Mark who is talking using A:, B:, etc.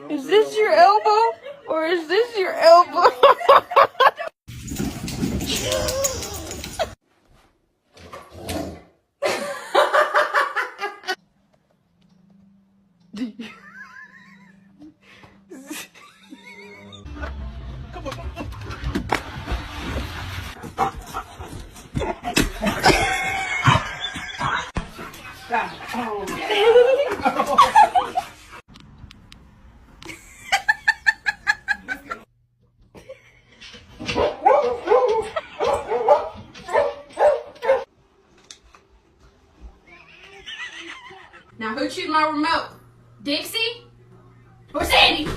A: Is this your elbow? Or is this your elbow? Now who chewed my remote? Dixie or Sandy?